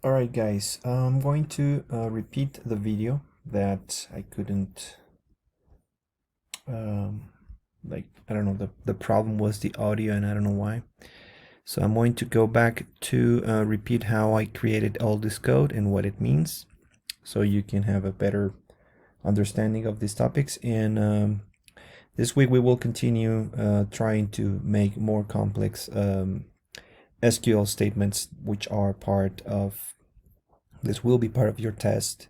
Alright guys, I'm going to repeat the video that I couldn't, I don't know, the problem was the audio and I don't know why. So I'm going to go back to repeat how I created all this code and what it means, so you can have a better understanding of these topics. And this week we will continue trying to make more complex SQL statements, which are part of, this will be part of your test.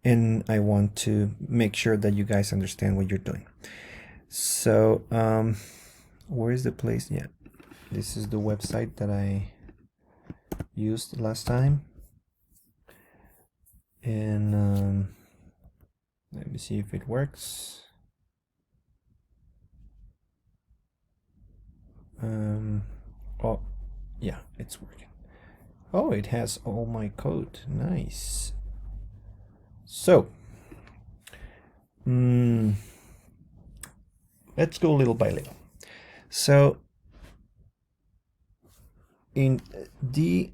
And I want to make sure that you guys understand what you're doing. So where is the place? Yeah, this is the website that I used last time. And let me see if it works. Oh yeah, it's working. Oh, it has all my code. Nice. So let's go little by little. So in DDL,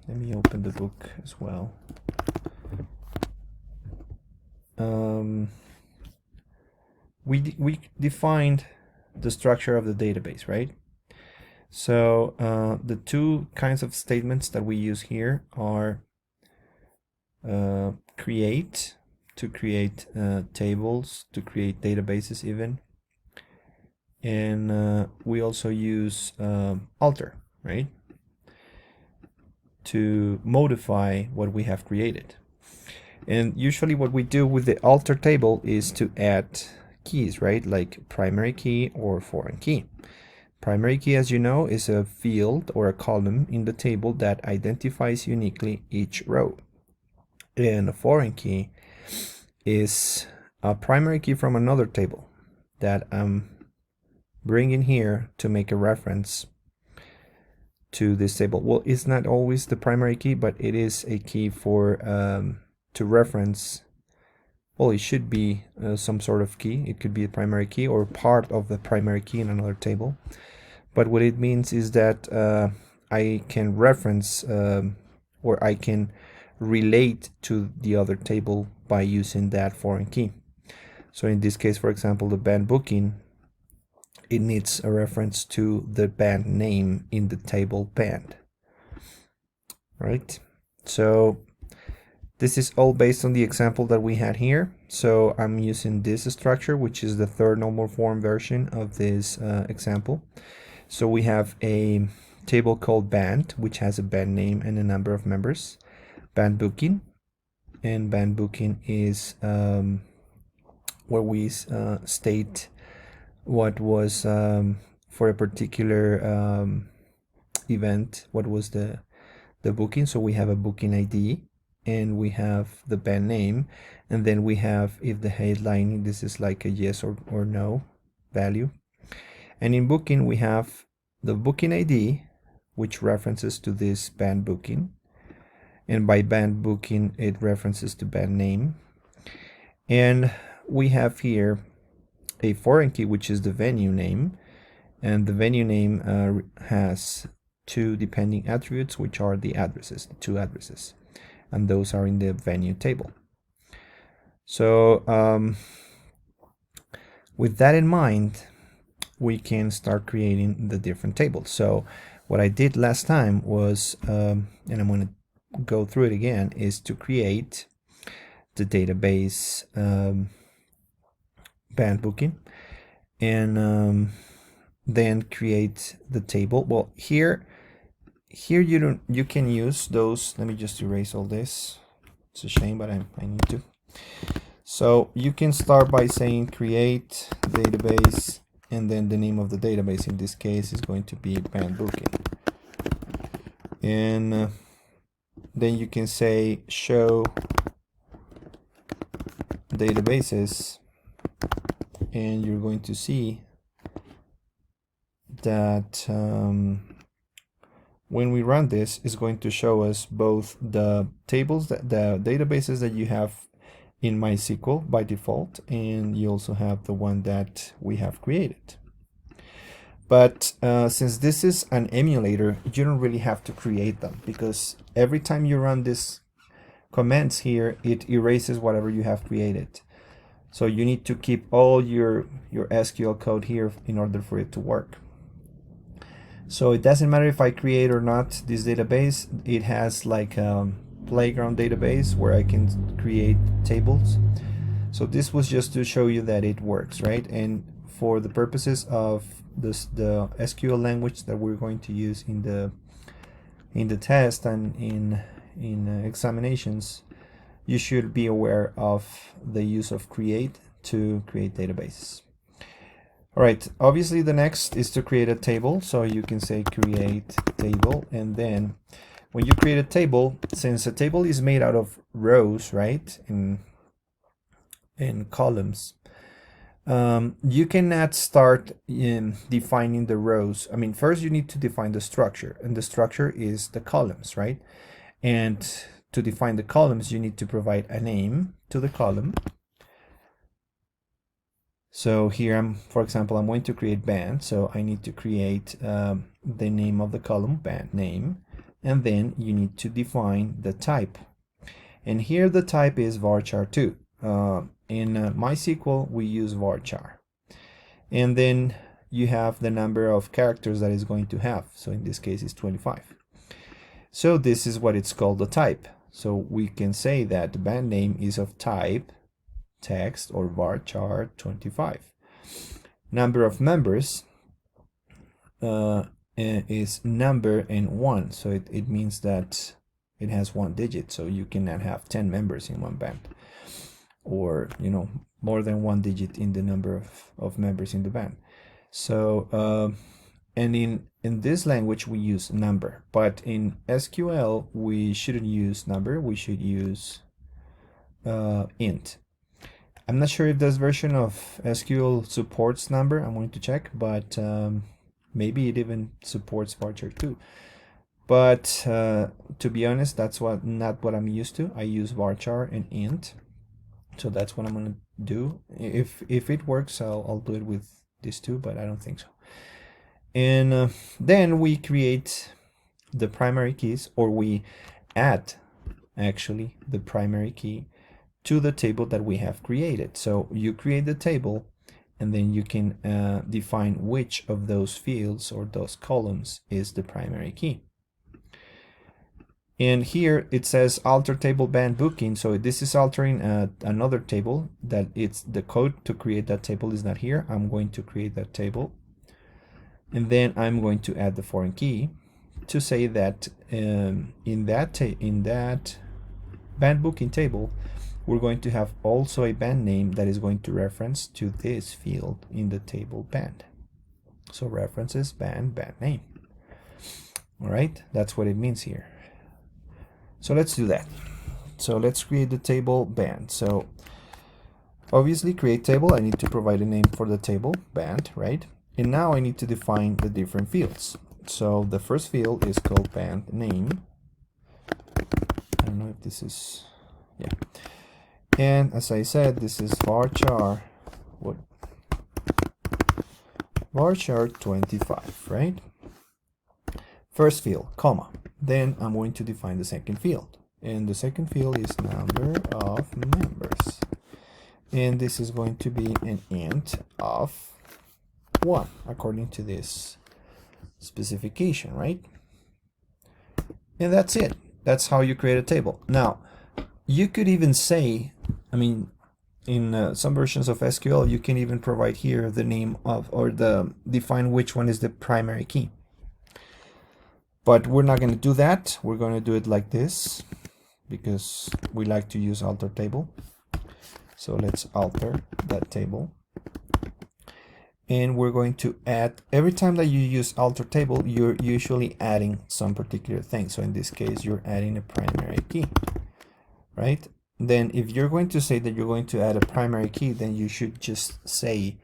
let me open the book as well. We defined the structure of the database, right? So the two kinds of statements that we use here are create, to create tables, to create databases even. And we also use alter, right, to modify what we have created. And usually what we do with the alter table is to add keys, right, like primary key or foreign key. Primary key, as you know, is a field or a column in the table that identifies uniquely each row. And a foreign key is a primary key from another table that I'm bringing here to make a reference to this table. Well, it's not always the primary key, but it is a key for to reference. Well, it should be some sort of key. It could be a primary key or part of the primary key in another table. But what it means is that I can reference or I can relate to the other table by using that foreign key. So in this case, for example, the band booking, it needs a reference to the band name in the table band. Right? So this is all based on the example that we had here. So I'm using this structure, which is the third normal form version of this example. So we have a table called band, which has a band name and a number of members. Band booking, and band booking is where we state what was for a particular event, what was the booking. So we have a booking ID and we have the band name, and then we have, if the headline, this is like a yes or no value. And in booking we have the booking ID, which references to this band booking, and by band booking it references to band name. And we have here a foreign key, which is the venue name, and the venue name has two depending attributes, which are the addresses, the two addresses, and those are in the venue table. So with that in mind, we can start creating the different tables. So what I did last time was, and I'm going to go through it again, is to create the database band booking, and then create the table. Well, here you can use those. Let me just erase all this. It's a shame, but I need to. So you can start by saying create database, and then the name of the database in this case is going to be band booking, and then you can say show databases, and you're going to see that when we run this, it's going to show us both the tables, the databases that you have in MySQL by default, and you also have the one that we have created. But since this is an emulator, you don't really have to create them, because every time you run this commands here, it erases whatever you have created. So you need to keep all your SQL code here in order for it to work. So it doesn't matter if I create or not this database. It has like a playground database where I can create tables. So this was just to show you that it works, right? And for the purposes of this, the SQL language that we're going to use in the test and in examinations, you should be aware of the use of create to create databases. All right, obviously the next is to create a table. So you can say create table, and then when you create a table, since a table is made out of rows, right, in columns, you cannot start in defining the rows. I mean, first you need to define the structure, and the structure is the columns, right? And to define the columns, you need to provide a name to the column. So here for example, I'm going to create band. So I need to create the name of the column, band name, and then you need to define the type. And here the type is varchar2. In MySQL, we use varchar. And then you have the number of characters that it's going to have. So in this case, it's 25. So this is what it's called, the type. So we can say that the band name is of type text or varchar 25. Number of members is number and 1. So it means that it has 1 digit. So you cannot have 10 members in one band, or more than 1 digit in the number of members in the band. So and in this language we use number, but in SQL we shouldn't use number, we should use int. I'm not sure if this version of SQL supports number. I'm going to check, but maybe it even supports varchar too. But to be honest, that's not what I'm used to. I use varchar and int, so that's what I'm going to do. If it works, I'll do it with these two, but I don't think so. And then we create the primary keys, or we add actually the primary key to the table that we have created. So you create the table, and then you can define which of those fields or those columns is the primary key. And here it says alter table band booking. So this is altering another table that it's the code to create that table is not here. I'm going to create that table, and then I'm going to add the foreign key to say that in that band booking table, we're going to have also a band name that is going to reference to this field in the table band. So references band name. All right, that's what it means here. So let's do that. So let's create the table band. So obviously create table, I need to provide a name for the table band, right? And now I need to define the different fields. So the first field is called band name. I don't know if this is, yeah. And as I said, this is varchar, varchar 25, right? First field, comma. Then I'm going to define the second field. And the second field is number of members. And this is going to be an int of 1, according to this specification, right? And that's it. That's how you create a table. Now, you could even say, I mean, in some versions of SQL, you can even provide here the name of, or define which one is the primary key. But we're not going to do that. We're going to do it like this, because we like to use alter table. So let's alter that table. And we're going to add, every time that you use alter table, you're usually adding some particular thing. So in this case, you're adding a primary key, right? Then if you're going to say that you're going to add a primary key, then you should just say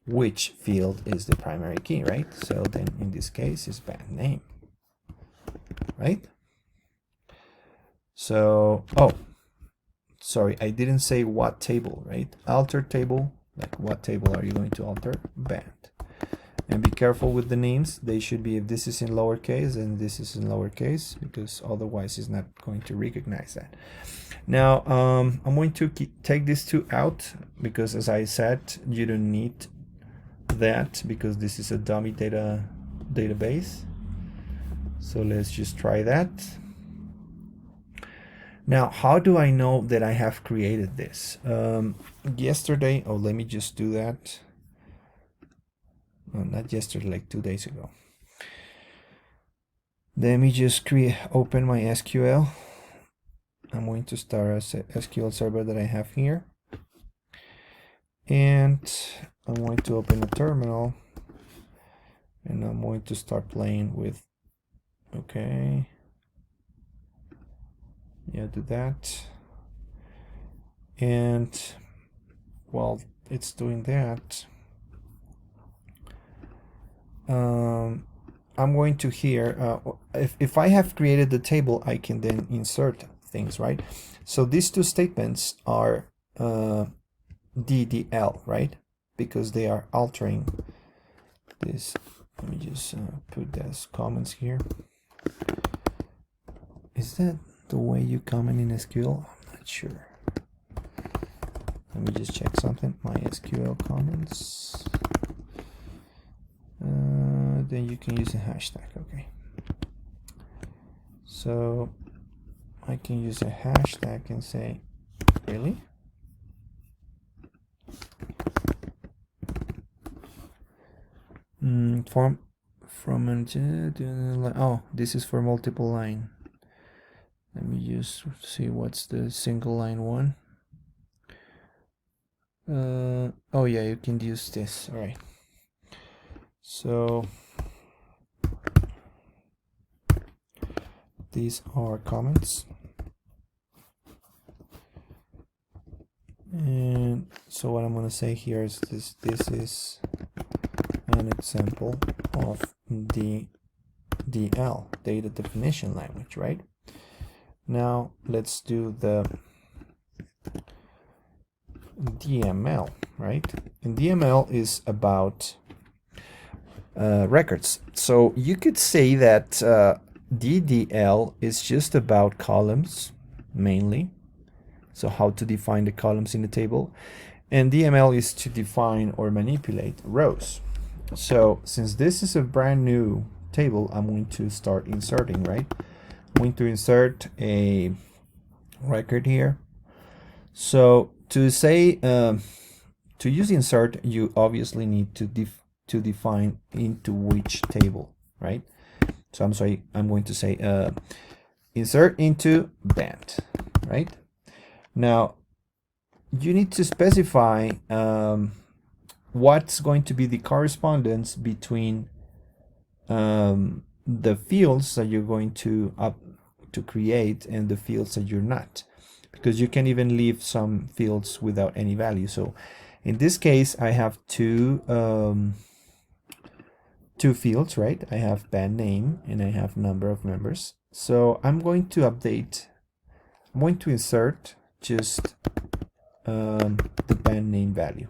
which field is the primary key, right? So then in this case is band name, right? So, oh, sorry, I didn't say what table, right? Alter table, like what table are you going to alter? Band. And be careful with the names. They should be, if this is in lowercase, and this is in lowercase, because otherwise it's not going to recognize that. Now I'm going to take these two out, because as I said, you don't need that because this is a dummy database. So let's just try that. Now, how do I know that I have created this? Yesterday, oh, let me just do that. No, not yesterday, like 2 days ago. Let me just open my SQL. I'm going to start a SQL server that I have here. And I'm going to open a terminal. And I'm going to start playing with, okay. Yeah, do that. And while it's doing that, I'm going to here, if I have created the table, I can then insert things, right? So these two statements are DDL, right? Because they are altering this. Let me just put those comments here. Is that the way you comment in SQL? I'm not sure. Let me just check something. MySQL comments. Then you can use a hashtag. Okay. So I can use a hashtag and say, really? Oh, this is for multiple line. Let me just see what's the single line one. Oh yeah, you can use this. All right. So these are comments. And so what I'm going to say here is this is an example of the DL, data definition language, right? Now let's do the DML, right? And DML is about records. So you could say that DDL is just about columns mainly. So how to define the columns in the table. And DML is to define or manipulate rows. So since this is a brand new table, I'm going to start inserting, right? I'm going to insert a record here. So to say, to use insert, you obviously need to define into which table, right? So I'm going to say insert into band, right? Now you need to specify what's going to be the correspondence between the fields that you're going to create and the fields that you're not, because you can even leave some fields without any value. So in this case, I have two fields, right? I have band name and I have number of members. So I'm going to insert just the band name value.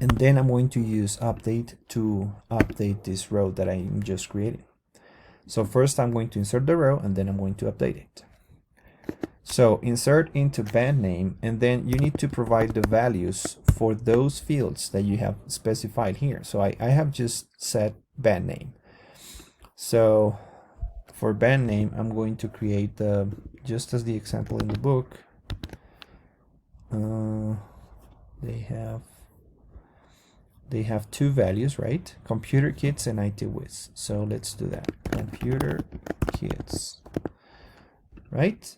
And then I'm going to use update to update this row that I'm just creating. So first I'm going to insert the row and then I'm going to update it. So insert into band name, and then you need to provide the values for those fields that you have specified here. So I have just set band name. So for band name, I'm going to create just as the example in the book. They have two values, right? Computer kits and IT Wiz. So let's do that. Computer kits, right?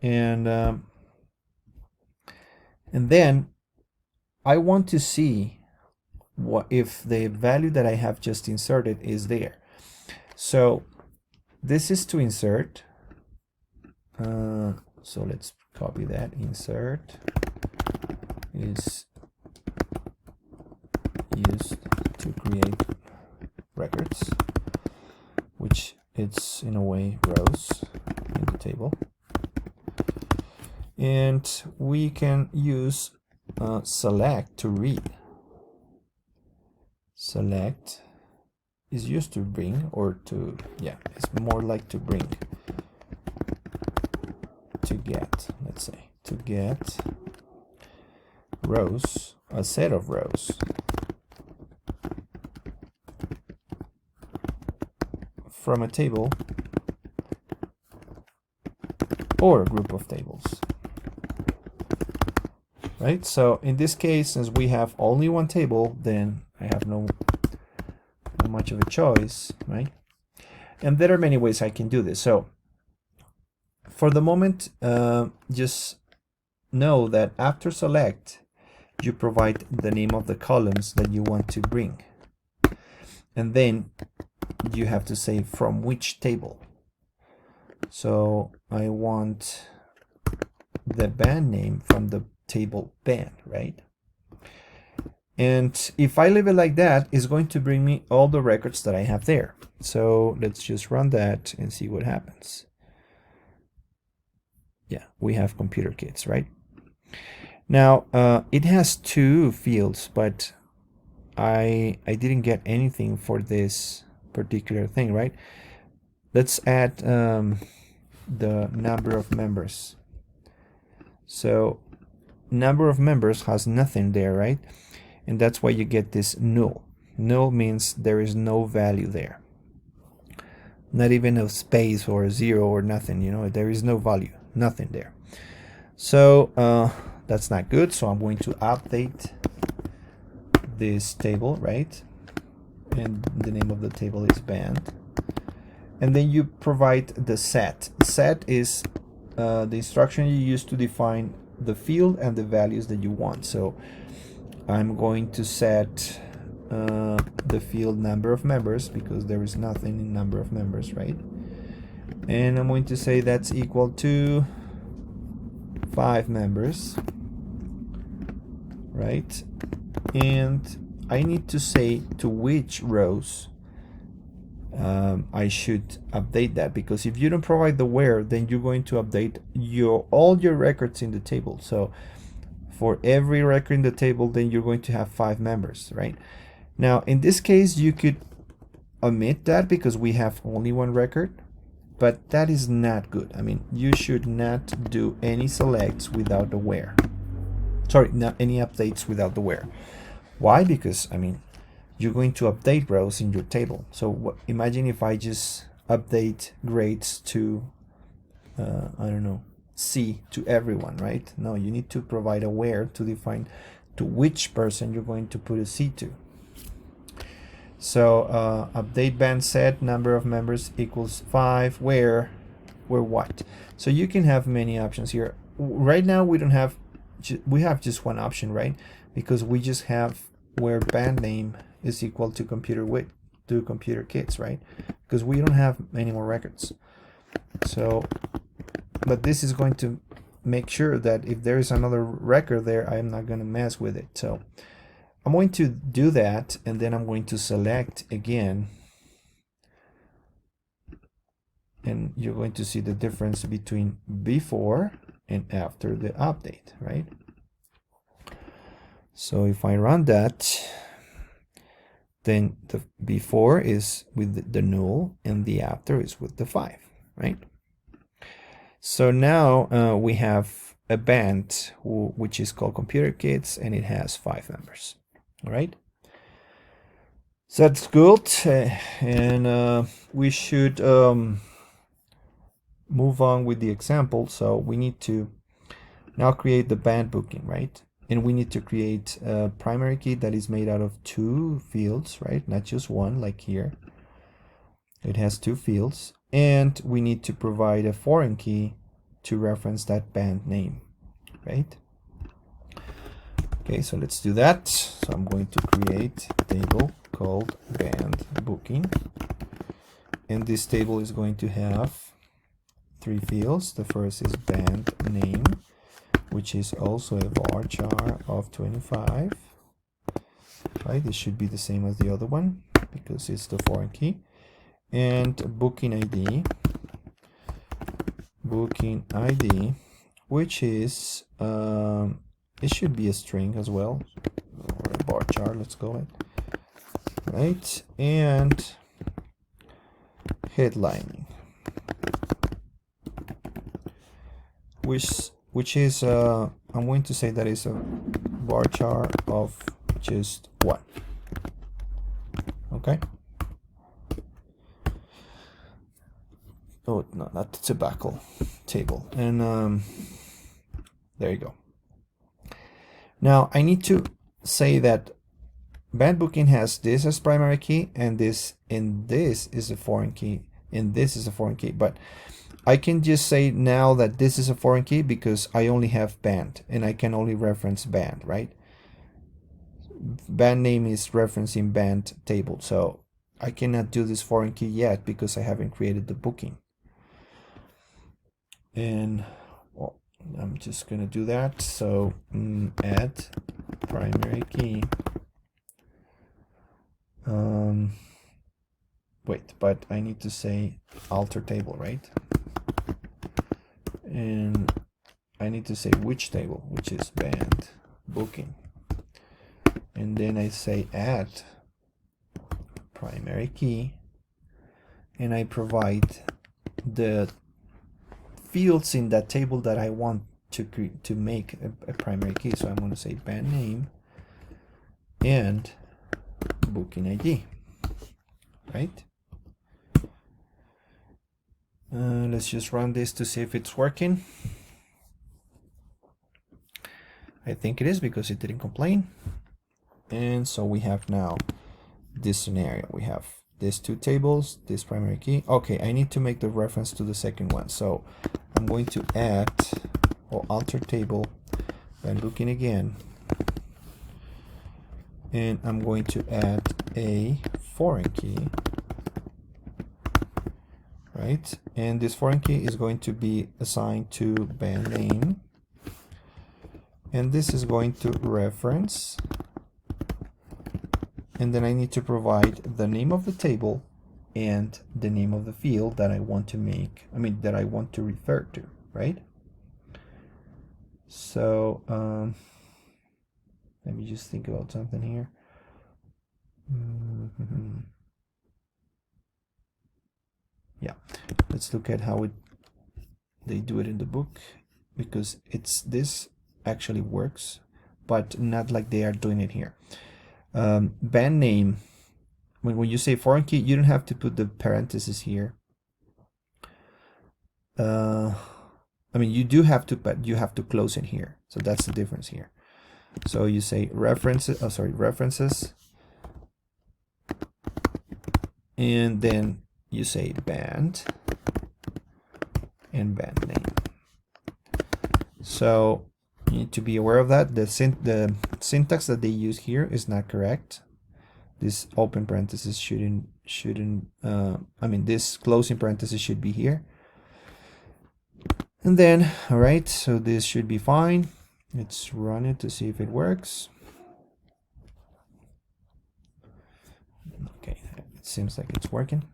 And then I want to see what if the value that I have just inserted is there. So this is to insert. So let's copy that. Insert is used to create records, which it's in a way rows in the table. And we can use select to read. select is used to bring, or to, yeah, it's more like to bring, to get, let's say, to get rows, a set of rows from a table or a group of tables, right? So in this case, since we have only one table, then I have no much of a choice, right? And there are many ways I can do this. So for the moment, just know that after select, you provide the name of the columns that you want to bring. And then you have to say from which table. So I want the band name from the table band, right? And if I leave it like that, it's going to bring me all the records that I have there. So let's just run that and see what happens. Yeah, we have computer kits, right? Now, it has two fields, but I didn't get anything for this particular thing, right? Let's add the number of members. So number of members has nothing there, right? And that's why you get this null. Null means there is no value there. Not even a space or a zero or nothing, you know, there is no value, nothing there. So that's not good. So I'm going to update this table, right? And the name of the table is band. And then you provide the set. Set is the instruction you use to define the field and the values that you want. So I'm going to set the field number of members, because there is nothing in number of members, right? And I'm going to say that's equal to 5 members, right? And I need to say to which rows I should update that, because if you don't provide the where, then you're going to update all your records in the table. So for every record in the table, then you're going to have 5 members, right? Now in this case, you could omit that because we have only one record, but that is not good. I mean, you should not do any selects without the where. Sorry, not any updates without the where. Why? Because, I mean, you're going to update rows in your table. So imagine if I just update grades to, I don't know, C to everyone, right? No, you need to provide a where to define to which person you're going to put a C to. So update band set number of members equals 5, where what? So you can have many options here. Right now we don't have, we have just one option, right? Because we just have where band name is equal to computer width to computer kits, right? Because we don't have any more records. So, but this is going to make sure that if there is another record there, I'm not going to mess with it. So I'm going to do that, and then I'm going to select again, and you're going to see the difference between before and after the update, right? So if I run that, then the before is with the null and the after is with the 5, right? So now we have a band which is called computer kits, and it has 5 members. All right, so that's good, and we should move on with the example. So we need to now create the band booking, right? And we need to create a primary key that is made out of 2 fields, right? Not just one, like here. It has 2 fields, and we need to provide a foreign key to reference that band name, right? Okay, so let's do that. So I'm going to create a table called band booking, and this table is going to have 3 fields. The first is band name, which is also a varchar of 25, right? This should be the same as the other one because it's the foreign key. And booking ID, which is it should be a string as well, or a varchar, let's call it. right? And headlining, which is I'm going to say that is a bar chart of just one. Okay. Oh no, not the tobacco table. And there you go. Now I need to say that band booking has this as primary key, and this is a foreign key, and this is a foreign key. But I can just say now that this is a foreign key because I only have band, and I can only reference band, right? Band name is referencing band table, so I cannot do this foreign key yet because I haven't created the booking. And well, I'm just gonna do that. So add primary key. Wait, but I need to say alter table, right? And I need to say which table, which is band booking. And then I say add primary key, and I provide the fields in that table that I want to make a primary key. So I'm going to say band name and booking ID, right? Let's just run this to see if it's working. I think it is because it didn't complain. And so we have now this scenario. We have these two tables, this primary key. Okay, I need to make the reference to the second one. So I'm going to add or alter table and booking again. And I'm going to add a foreign key, right? And this foreign key is going to be assigned to band name. And this is going to reference. And then I need to provide the name of the table and the name of the field that I want to make, that I want to refer to, right? So let me just think about something here. Yeah, let's look at how they do it in the book, because this actually works, but not like they are doing it here. Band name, when you say foreign key, you don't have to put the parentheses here. You do have to, but you have to close it here. So that's the difference here. So you say references, references, and then you say band and band name. So you need to be aware of that. The syntax that they use here is not correct. This open parenthesis this closing parenthesis should be here. And then, all right, so this should be fine. Let's run it to see if it works. Okay, it seems like it's working.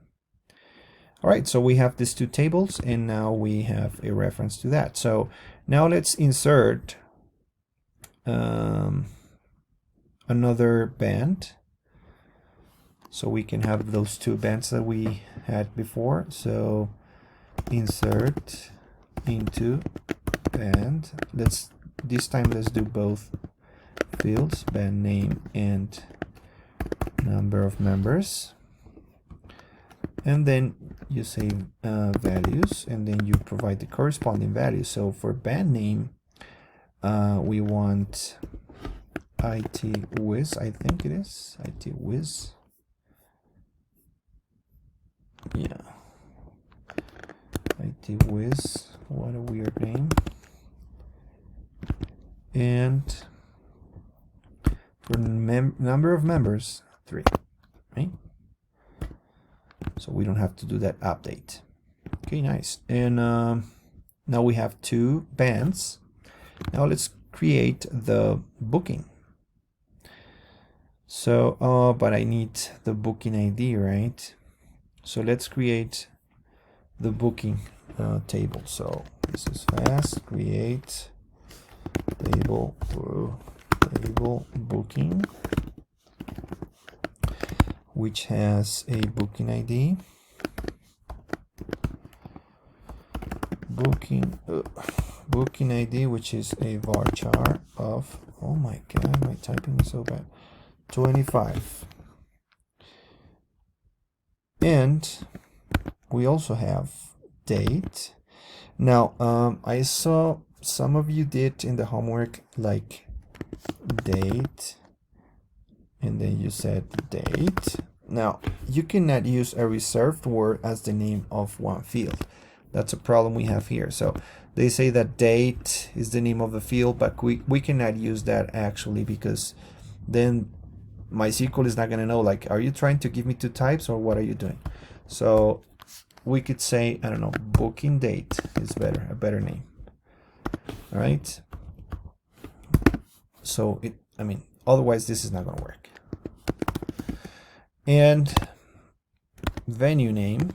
All right, so we have these two tables, and now we have a reference to that. So now let's insert another band, so we can have those two bands that we had before. So insert into band. This time let's do both fields, band name and number of members. And then you say values, and then you provide the corresponding values. So for band name, we want IT Wiz, I think it is IT Wiz. Yeah, IT Wiz. What a weird name. And for number of members, 3, right? So we don't have to do that update. Okay, nice. And now we have two bands. Now let's create the booking. So, but I need the booking ID, right? So let's create the booking table. So this is fast. Create table booking. which has a booking ID, booking ID, which is a varchar of, oh my god, my typing is so bad, 25. And we also have date. Now, I saw some of you did in the homework like date, and then you said date. Now, you cannot use a reserved word as the name of one field. That's a problem we have here. So they say that date is the name of the field, but we cannot use that actually, because then MySQL is not going to know, like, are you trying to give me two types or what are you doing? So we could say, I don't know, booking date is better, a better name. All right. So otherwise this is not going to work. And venue name,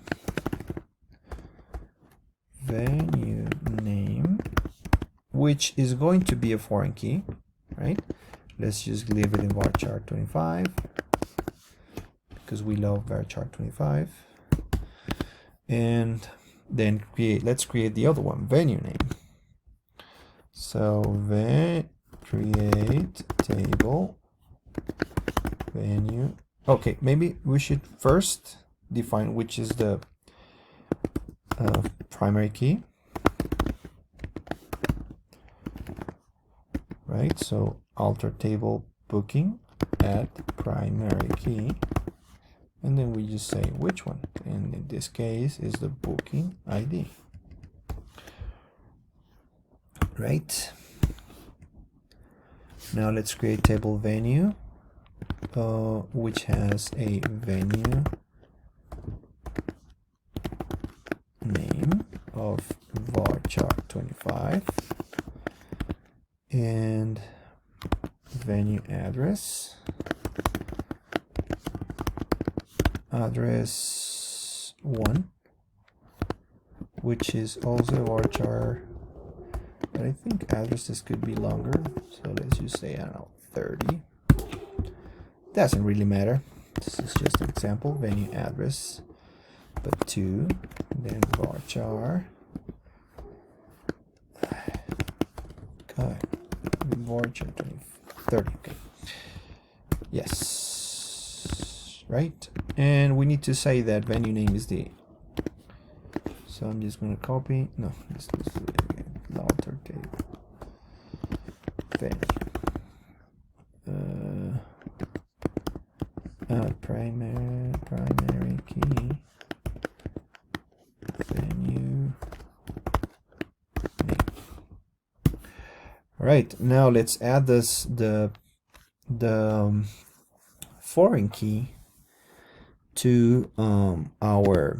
which is going to be a foreign key, right? Let's just leave it in varchar 25 because we love varchar 25. And then let's create the other one, venue name. So create table venue. Okay, maybe we should first define which is the primary key, right? So alter table booking add primary key, and then we just say which one, and in this case is the booking ID, right? Now let's create table venue, which has a venue name of varchar 25 and venue address 1, which is also varchar, but I think addresses could be longer, so let's just say, I don't know, 30. Doesn't really matter, this is just an example. Venue address, but 2, then varchar, varchar 30. Okay, yes, right. And we need to say that venue name is the, so I'm just going to copy, no, let's do it again, alter table venue, primary key venue name. All right, now let's add the foreign key to our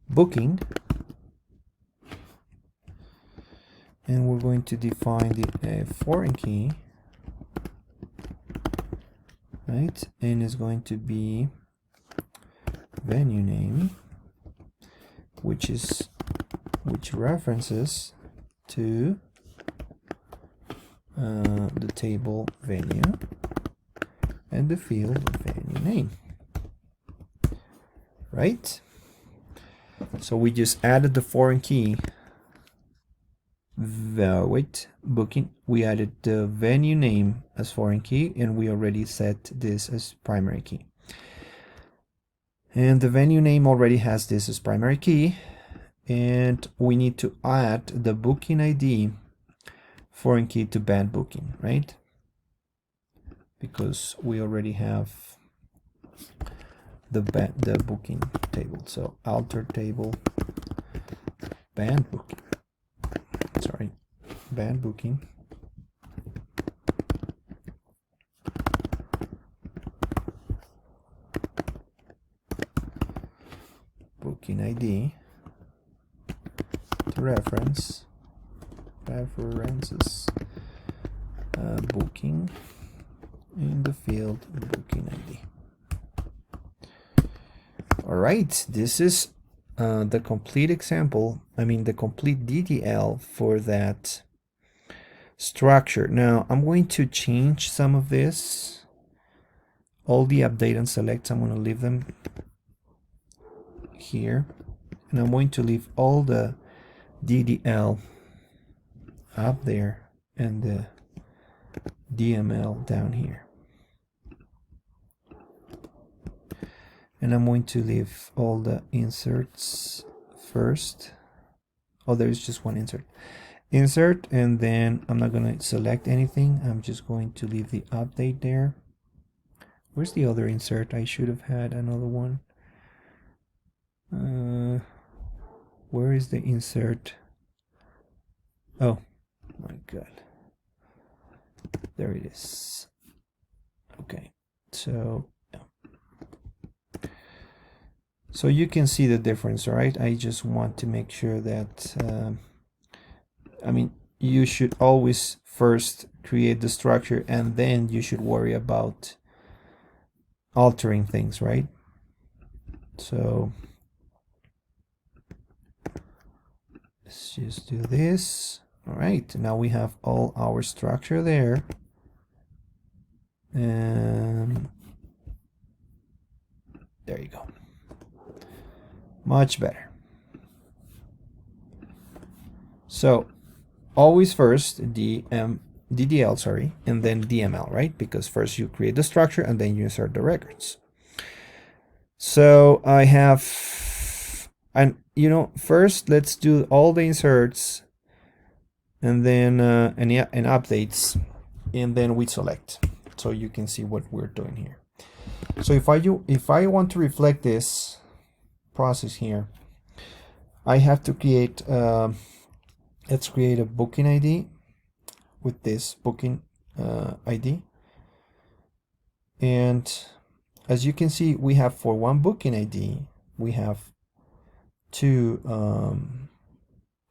booking, and we're going to define the foreign key, right? And it's going to be venue name, which references to the table venue and the field venue name, right? So we just added the foreign key. Booking, we added the venue name as foreign key, and we already set this as primary key. And the venue name already has this as primary key, and we need to add the booking ID foreign key to band booking, right? Because we already have the booking table. So alter table band booking. Sorry, band booking. Booking ID to references booking in the field booking ID. All right, this is the complete example, the complete DDL for that structure. Now I'm going to change some of this. All the update and select, I'm going to leave them here. And I'm going to leave all the DDL up there and the DML down here. And I'm going to leave all the inserts first. Oh, there is just one insert. Insert, and then I'm not going to select anything. I'm just going to leave the update there. Where's the other insert? I should have had another one. Where is the insert? Oh my god. There it is. Okay, so you can see the difference, right? I just want to make sure that I mean, you should always first create the structure and then you should worry about altering things, right? So let's just do this. All right, now we have all our structure there. And there you go. Much better. So always first DDL, sorry, and then DML, right? Because first you create the structure and then you insert the records. So I have, and you know, first let's do all the inserts and then and updates, and then we select, so you can see what we're doing here. So if I want to reflect this process here, I have to create let's create a booking ID with this booking ID, and as you can see, we have for one booking ID we have two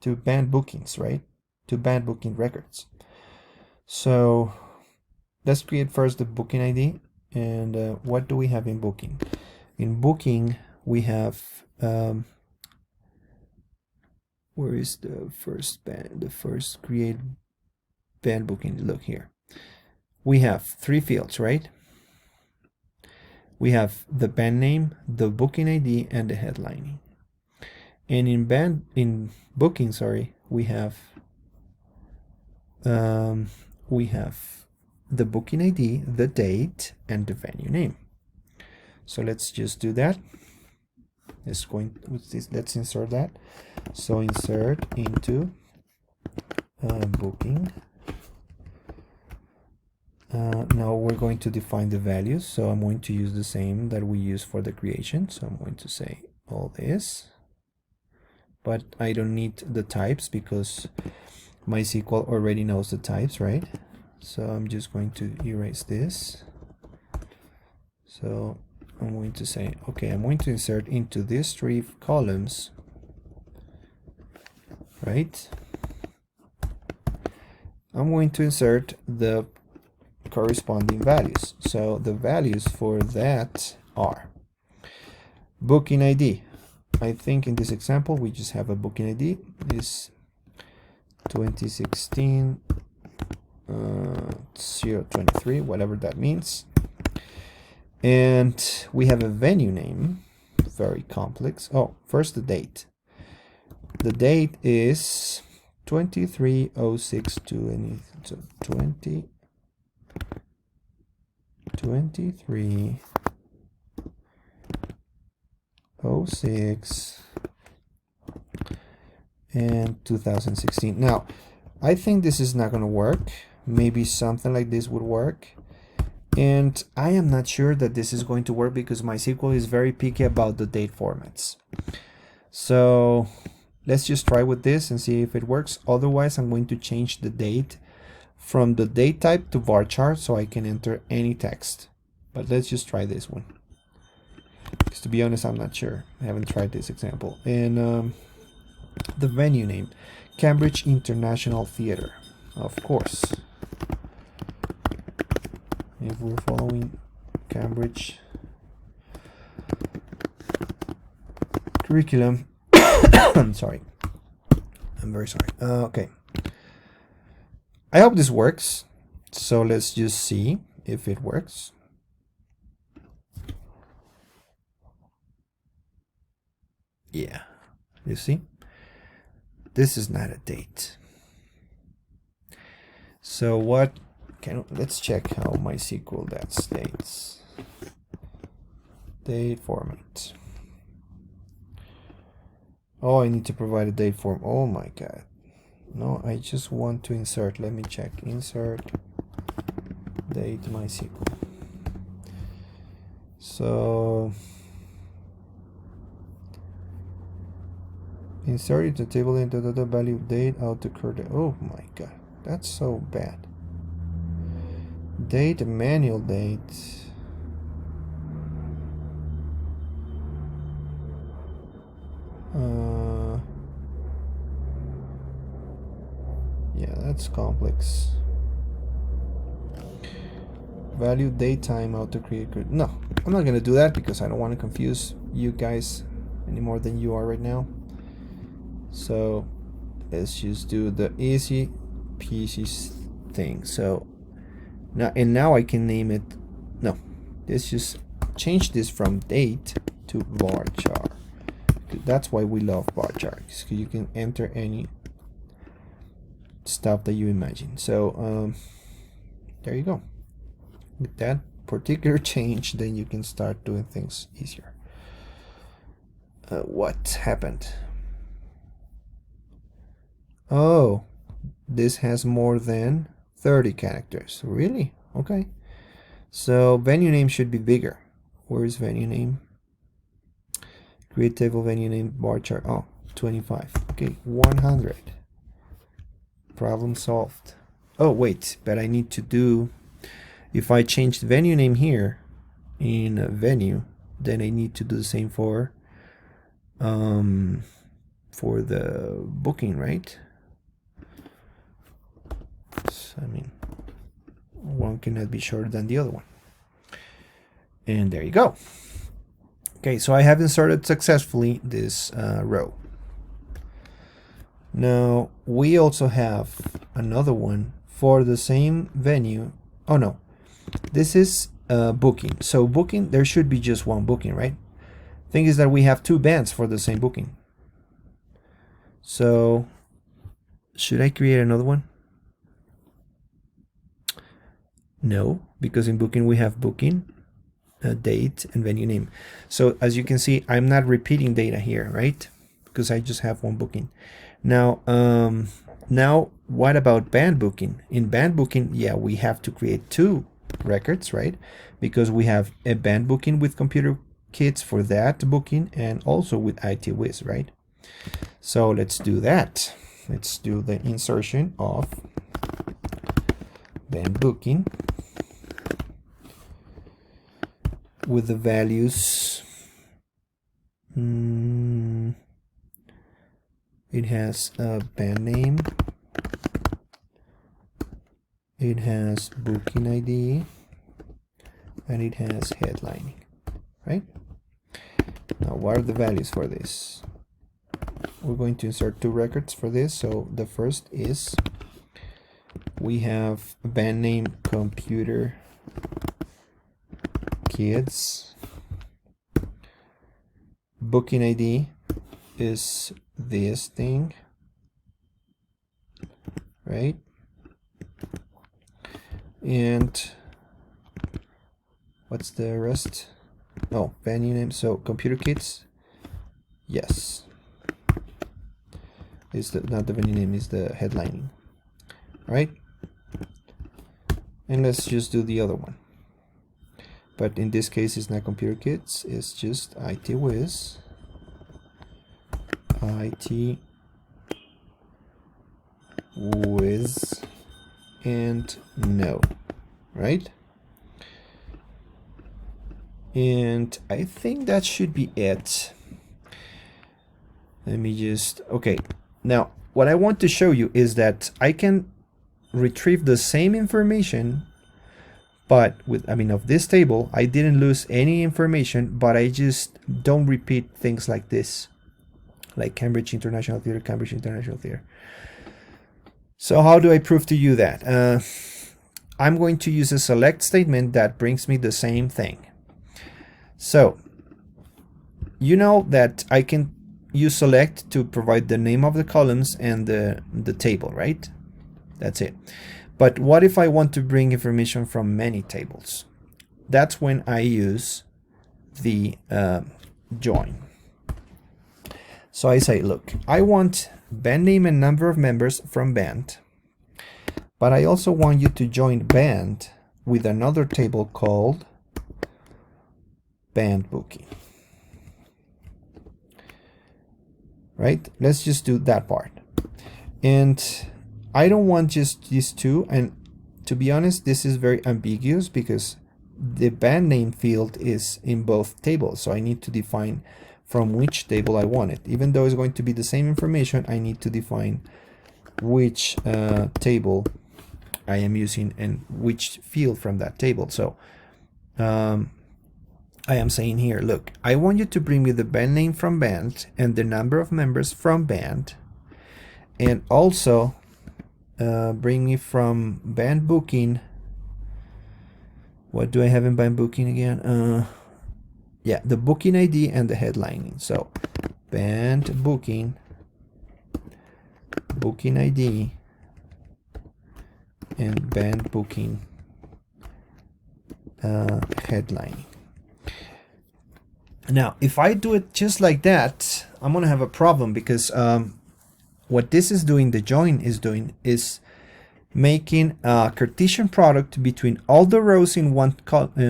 banned bookings, right? Two banned booking records. So let's create first the booking ID. And what do we have in booking? In booking we have where is the first band, the first create band booking? Look here, we have three fields, right? We have the band name, the booking ID, and the headlining. And in booking, sorry, we have the booking ID, the date, and the venue name. So let's just do that. Let's insert that. So insert into booking. Now we're going to define the values. So I'm going to use the same that we use for the creation. So I'm going to say all this, but I don't need the types because MySQL already knows the types, right? So I'm just going to erase this. So I'm going to say, okay, I'm going to insert into these three columns, right? I'm going to insert the corresponding values. So the values for that are booking ID. I think in this example we just have a booking ID is 2016 023, whatever that means. And we have a venue name, very complex. Oh, first the date. The date is 2306 20 2306 and 2016. Now I think this is not going to work. Maybe something like this would work, and I am not sure that this is going to work because MySQL is very picky about the date formats. So let's just try with this and see if it works. Otherwise I'm going to change the date from the date type to varchar so I can enter any text. But let's just try this one, because to be honest I'm not sure. I haven't tried this example. And the venue name, Cambridge International Theatre, of course. If we're following Cambridge curriculum, I'm sorry, I'm very sorry. Okay, I hope this works. So let's just see if it works. Yeah, you see, this is not a date. So what let's check how MySQL that states. Date format. Oh, I need to provide a date form. Oh my god. No, I just want to insert. Let me check. Insert date MySQL. So insert it to table into the value date out to current. Oh my god, that's so bad. Date manual date. Yeah, that's complex. Value date time out to create. No, I'm not gonna do that because I don't want to confuse you guys any more than you are right now. So let's just do the easy peasy thing. So now I can name it. No, let's just change this from date to varchar. That's why we love varchar, because you can enter any stuff that you imagine. So there you go. With that particular change, then you can start doing things easier. What happened? Oh, this has more than 30 characters. Really? Okay. So venue name should be bigger. Where is venue name? Create table venue name varchar. Oh, 25. Okay, 100. Problem solved. Oh wait, but I need to do, if I change the venue name here in venue, then I need to do the same for the booking, right? So, I mean, one cannot be shorter than the other one. And there you go. Okay, so I have inserted successfully this row. Now we also have another one for the same venue. Oh no, this is booking. So booking, there should be just one booking, right? Thing is that we have two bands for the same booking. So should I create another one? No, because in booking we have booking, date, and venue name. So as you can see, I'm not repeating data here, right? Because I just have one booking. Now what about band booking? In band booking, yeah, we have to create two records, right? Because we have a band booking with computer kits for that booking and also with ITWiz, right? So let's do that. Let's do the insertion of band booking with the values. It has a band name, it has booking ID, and it has headlining, right? Now what are the values for this? We're going to insert two records for this. So the first is, we have a band name computer kids, booking ID is this thing, right? And what's the rest? Oh, venue name. So computer kits, yes, is the, not the venue name, is the headlining, right? And let's just do the other one, but in this case it's not computer kits, it's just ITWiz, ITWiz, and no, right? And I think that should be it. Let me just, okay, now what I want to show you is that I can retrieve the same information, but with, I mean, of this table I didn't lose any information, but I just don't repeat things like this, like Cambridge International Theatre, Cambridge International Theatre. So how do I prove to you that? I'm going to use a select statement that brings me the same thing. So you know that I can use select to provide the name of the columns and the table, right? That's it. But what if I want to bring information from many tables? That's when I use the join. So I say, look, I want band name and number of members from band, but I also want you to join band with another table called band booking. Right? Let's just do that part. And I don't want just these two. And to be honest, this is very ambiguous because the band name field is in both tables. So I need to define from which table I want it. Even though it's going to be the same information, I need to define which table I am using and which field from that table. So I am saying here, look, I want you to bring me the band name from band and the number of members from band, and also bring me from band booking. What do I have in band booking again? Yeah, the booking ID and the headlining. So band booking, booking ID, and band booking headlining. Now, if I do it just like that, I'm going to have a problem because what this is doing, the join is doing, is making a Cartesian product between all the rows in one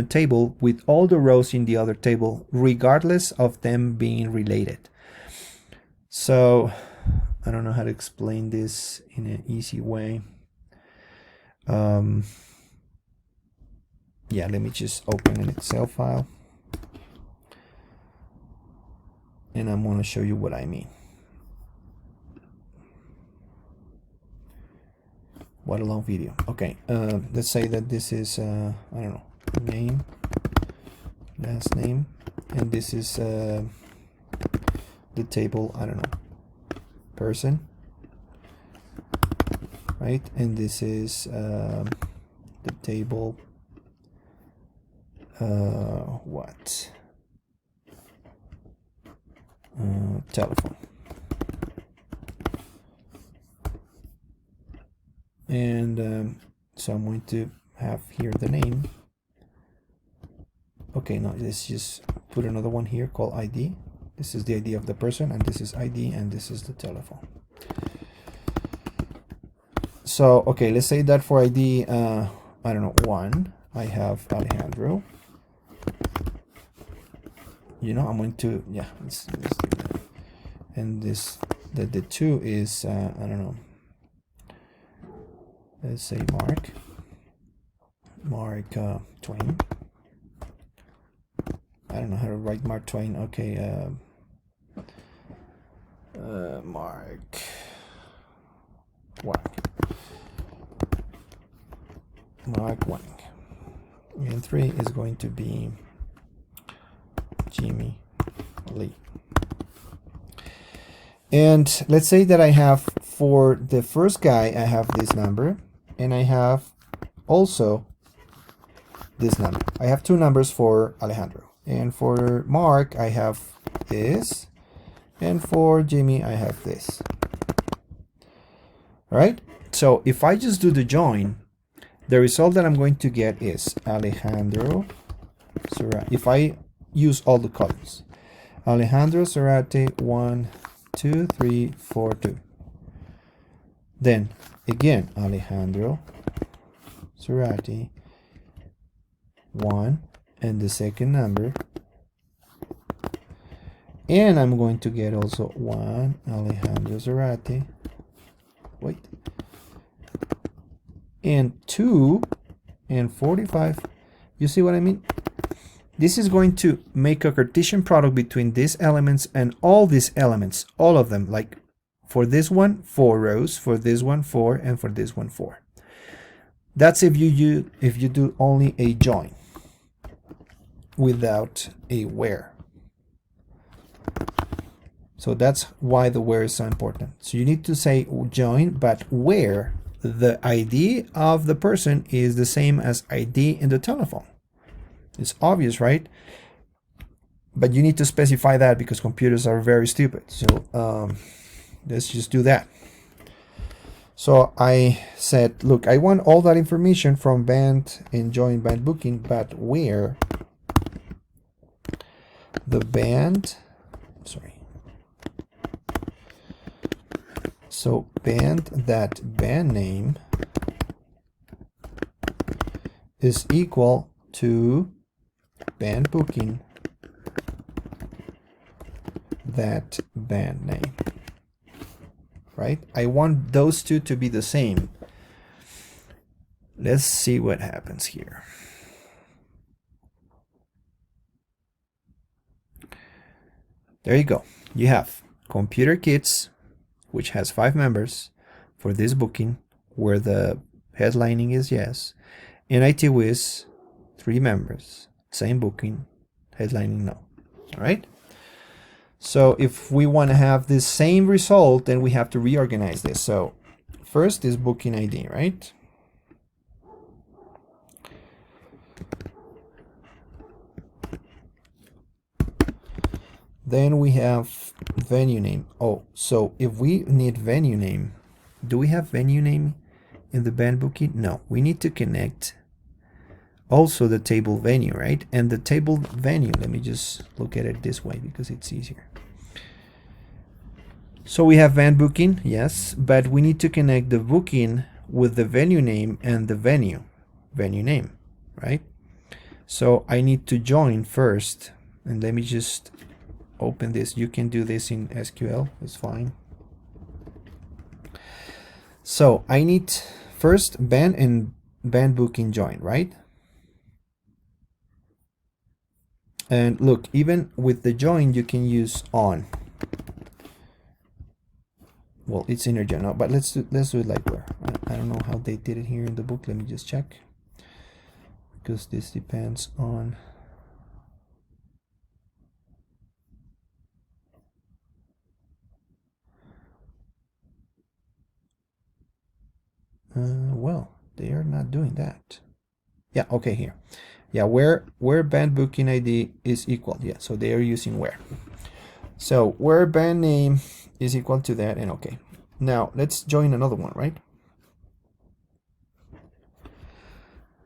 table with all the rows in the other table, regardless of them being related. So I don't know how to explain this in an easy way. Yeah, let me just open an Excel file. And I'm going to show you what I mean. What a long video. Okay, let's say that this is, I don't know, name, last name, and this is the table, I don't know, person, right? And this is the table, what? Telephone. And so I'm going to have here the name. Okay, now let's just put another one here called ID. This is the ID of the person, and this is ID, and this is the telephone. So okay, let's say that for ID, I don't know, 1, I have Alejandro. You know, I'm going to, yeah, let's do that. And this, the 2 is, I don't know, let's say Mark Twain. I don't know how to write Mark Twain. Okay, Mark Wang. And 3 is going to be Jimmy Lee. And let's say that I have, for the first guy, I have this number, and I have also this number. I have 2 numbers for Alejandro. And for Mark, I have this. And for Jimmy, I have this. All right? So if I just do the join, the result that I'm going to get is Alejandro Zarate. If I use all the columns, Alejandro Zarate 1, 2, 3, 4, 2. Then again, Alejandro Zarate 1, and the second number, and I'm going to get also 1 Alejandro Zarate, wait, and 2 and 45. You see what I mean? This is going to make a Cartesian product between these elements and all these elements, all of them. Like for this one, 4 rows, for this one 4, and for this one 4. That's if you do only a join without a where. So that's why the where is so important. So you need to say join, but where the ID of the person is the same as ID in the telephone. It's obvious, right? But you need to specify that because computers are very stupid. So let's just do that. So I said, look, I want all that information from band and join band booking, but where the band, sorry. So band name is equal to band booking that band name, right? I want those two to be the same. Let's see what happens here. There you go. You have Computer Kits, which has 5 members for this booking, where the headlining is yes, and IT Wiz, 3 members, same booking, headlining no. All right. So if we want to have this same result, then we have to reorganize this. So first is booking ID, right? Then we have venue name. Oh, so if we need venue name, do we have venue name in the band booking? No, we need to connect also the table venue, right? And the table venue, let me just look at it this way because it's easier. So we have band booking, yes, but we need to connect the booking with the venue name and the venue name, right? So I need to join first, and let me just open this. You can do this in SQL, it's fine. So I need first band and band booking join, right? And look, even with the join, you can use on. Well, it's integer now, but let's do it like where. I don't know how they did it here in the book. Let me just check, because this depends on well, they are not doing that. Yeah, okay, here. Yeah, where band booking ID is equal. Yeah, so they are using where. So where band name is equal to that, and okay. Now let's join another one, right?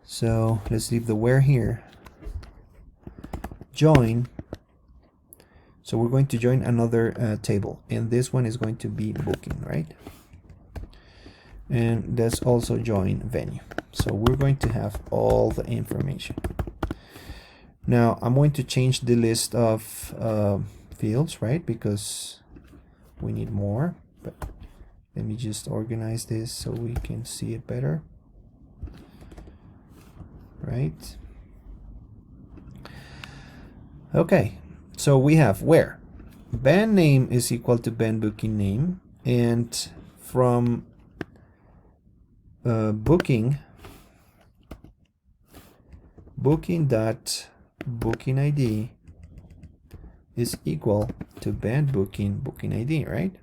So let's leave the where here. Join. So we're going to join another table, and this one is going to be booking, right? And let's also join venue. So we're going to have all the information. Now I'm going to change the list of fields, right? Because we need more, but let me just organize this so we can see it better, right? Okay, so we have where band name is equal to band booking name, and from booking dot booking ID is equal to band booking ID, right?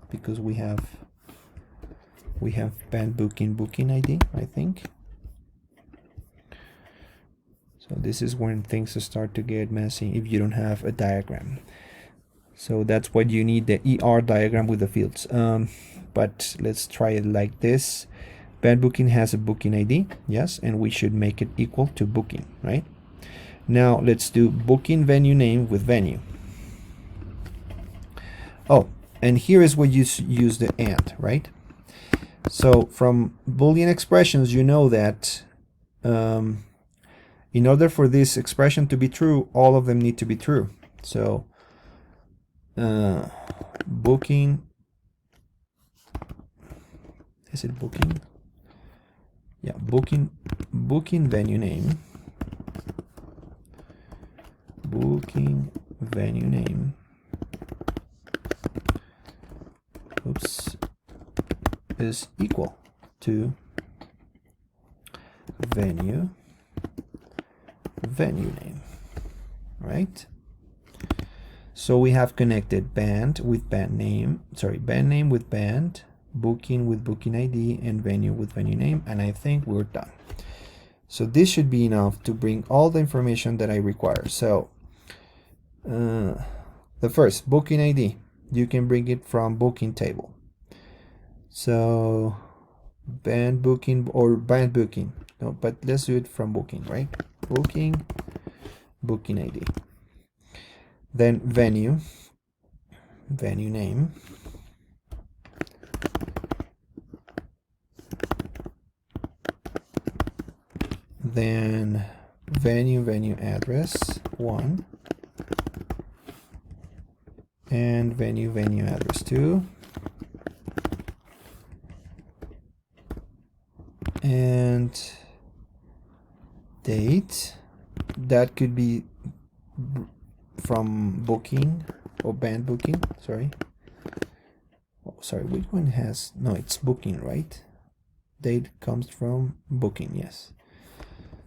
Because we have band booking ID, I think. So this is when things start to get messy if you don't have a diagram. So that's what you need, the ER diagram with the fields. But let's try it like this. Band booking has a booking ID, yes, and we should make it equal to booking, right? Now let's do booking venue name with venue. Oh, and here is where you use the and, right? So from Boolean expressions, you know that in order for this expression to be true, all of them need to be true. So booking, is it booking? Yeah, booking venue name, booking venue name, oops, is equal to venue name, right? So we have connected band with band name, band name with band, booking with booking ID, and venue with venue name, and I think we're done. So this should be enough to bring all the information that I require. So the first, booking ID, you can bring it from booking table. So band booking or band booking, no, but let's do it from booking, right? Booking, booking ID. Then venue name, then venue address 1, and venue address 2, and date, that could be from booking or band booking, sorry, which one has, no, it's booking, right? Date comes from booking, yes.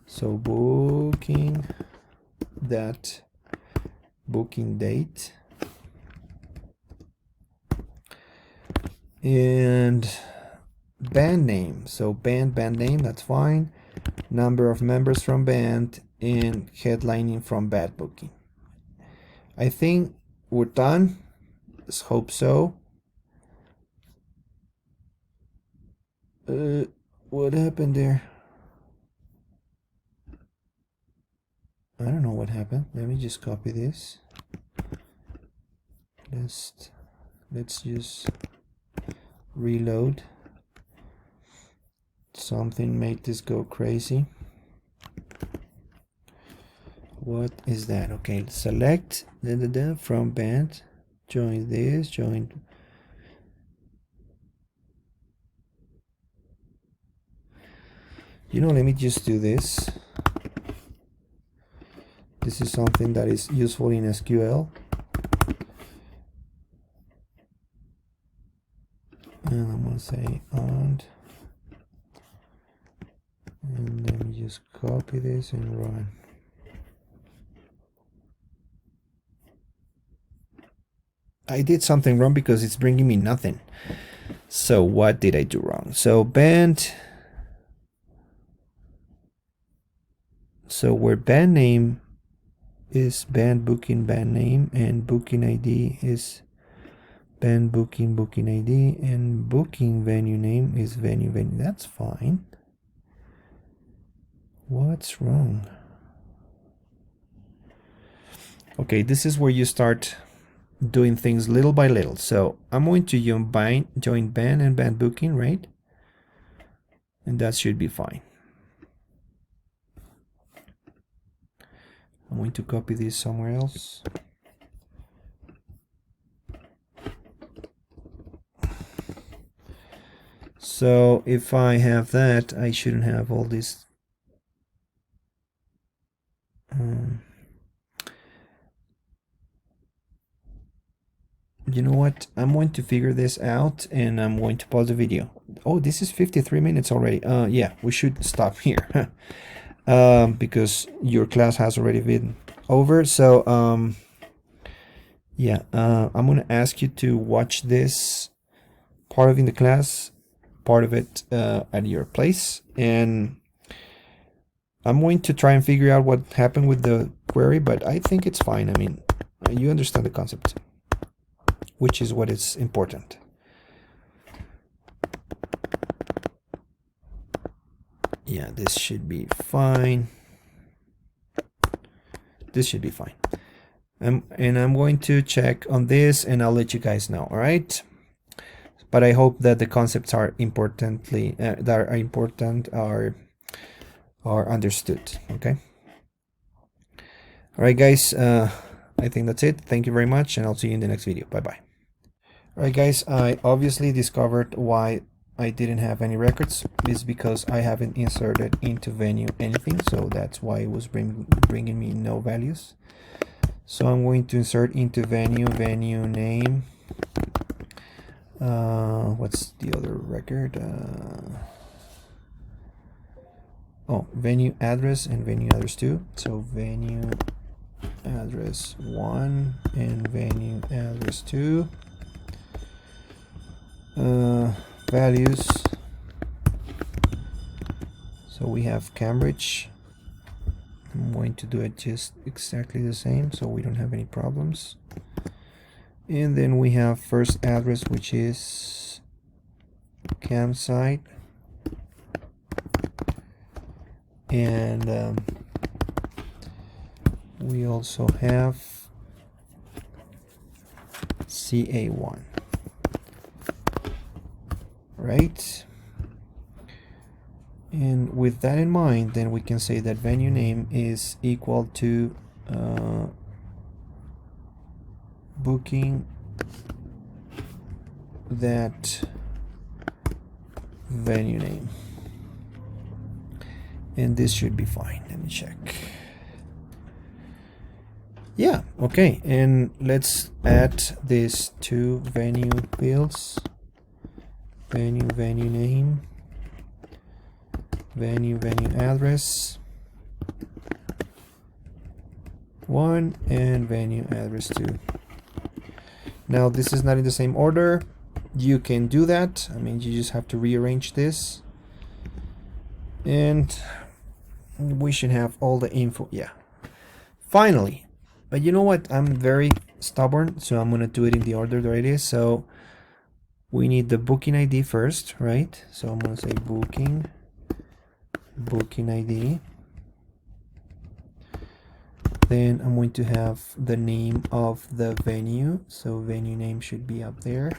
So booking, that booking date, and band name, so band name, that's fine. Number of members from band, and headlining from band booking. I think we're done. Let's hope so. What happened there? I don't know what happened. Let me just copy this. Let's just reload. Something made this go crazy. What is that? Okay, select from band, join this, join. You know, let me just do this. This is something that is useful in SQL. And I'm gonna say and let me just copy this and run. I did something wrong because it's bringing me nothing. So what did I do wrong? So band, so where band name is band booking band name, and booking ID is band booking booking ID, and booking venue name is venue. That's fine. What's wrong? Okay, this is where you start doing things little by little. So I'm going to join band and band booking, right? And that should be fine. I'm going to copy this somewhere else. So if I have that, I shouldn't have all this. You know what? I'm going to figure this out, and I'm going to pause the video. Oh, this is 53 minutes already. Yeah, we should stop here because your class has already been over. So yeah, I'm going to ask you to watch this part of in the class, part of it at your place, and I'm going to try and figure out what happened with the query, but I think it's fine. I mean, you understand the concept, which is what is important. Yeah, this should be fine. This should be fine. And I'm going to check on this, and I'll let you guys know. All right. But I hope that the concepts are are understood. Okay. All right, guys. I think that's it. Thank you very much, and I'll see you in the next video. Bye bye. All right, guys. I obviously discovered why I didn't have any records. It's because I haven't inserted into venue anything, so that's why it was bringing me no values. So I'm going to insert into venue name. What's the other record? Oh, venue address and venue address too. So venue address 1 and venue address 2. Values, so we have Cambridge. I'm going to do it just exactly the same so we don't have any problems. And then we have first address, which is campsite, and we also have CA1, right? And with that in mind, then we can say that venue name is equal to booking that venue name. And this should be fine. Let me check. Yeah, okay. And let's add these two venue fields. Venue name, venue address 1 and venue address 2. Now this is not in the same order. You can do that. I mean, you just have to rearrange this, and we should have all the info. Yeah, finally. But you know what, I'm very stubborn, so I'm gonna do it in the order that it is. So we need the booking ID first, right? So I'm gonna say booking ID. Then I'm going to have the name of the venue, so venue name should be up there.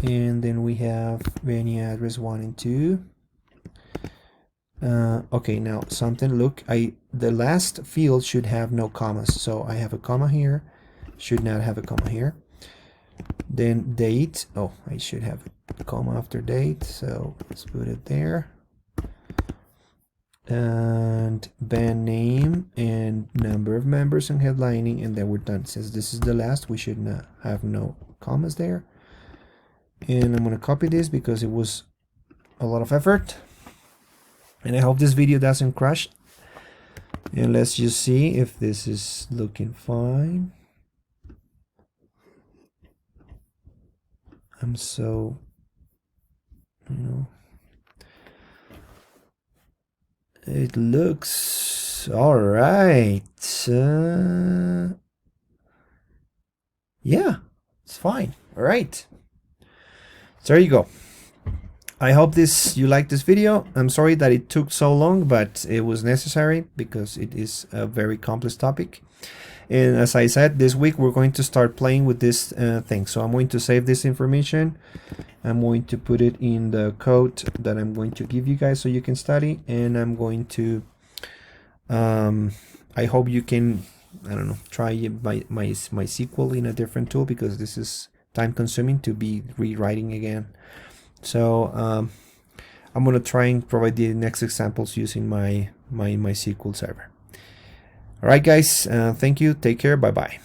And then we have venue address 1 and 2. Okay, now something, look, the last field should have no commas, so I have a comma here, should not have a comma here. Then date, oh, I should have a comma after date, so let's put it there. And band name and number of members and headlining, and then we're done. Since this is the last, we should not have no commas there. And I'm going to copy this because it was a lot of effort, and I hope this video doesn't crash. And let's just see if this is looking fine. I'm so, you know, it looks all right. Yeah, it's fine. All right. So there you go. I hope you like this video. I'm sorry that it took so long, but it was necessary because it is a very complex topic. And as I said, this week we're going to start playing with this thing. So I'm going to save this information. I'm going to put it in the code that I'm going to give you guys so you can study. And I'm going to, I hope you can, I don't know, try MySQL in a different tool, because this is time consuming to be rewriting again. So I'm going to try and provide the next examples using my MySQL server. All right, guys, thank you. Take care. Bye-bye.